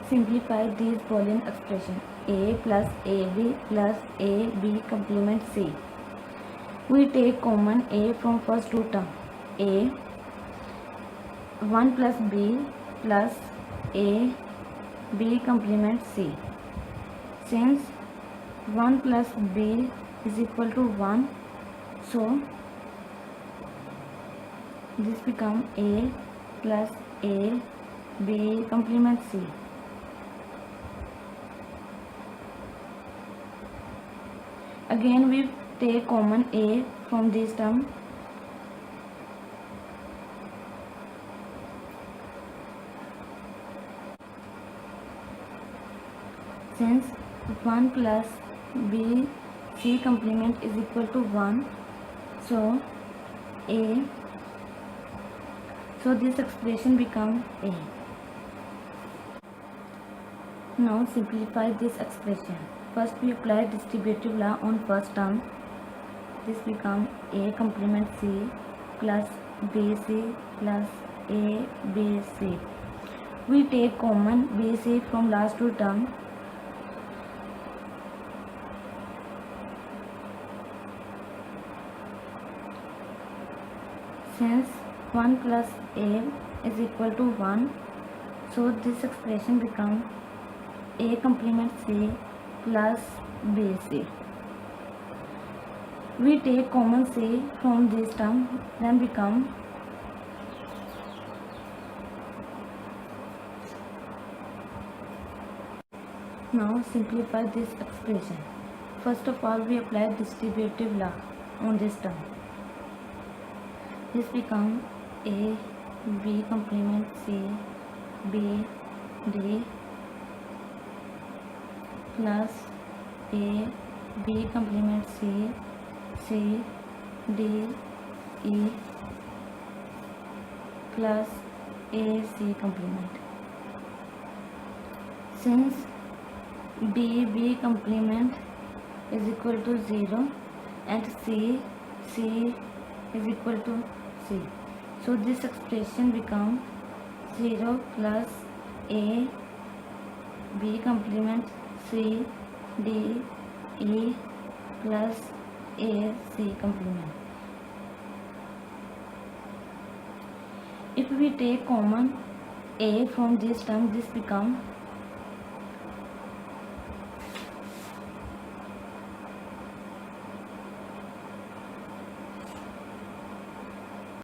Simplify these Boolean expression a plus ab plus ab complement c. We take common a from first two term. A 1 plus b plus a b complement c. Since 1 plus b is equal to 1, so this become a plus a b complement c. Again we take common a from this term. Since 1 plus b c complement is equal to 1, so this expression become a. Now simplify this expression. First we apply distributive law on first term. This become a complement c plus bc plus abc. We take common bc from last two terms. Since 1 plus a is equal to 1, so this expression becomes a complement c plus bc. We take common c from this term, then become now simplify this expression. First of all, we apply distributive law on this term. This become a b complement c b d plus a b complement c c d e plus a c complement. Since b complement is equal to 0 and c is equal to c, so this expression becomes 0 plus a b complement c d e plus a c complement. If we take common a from this term, this becomes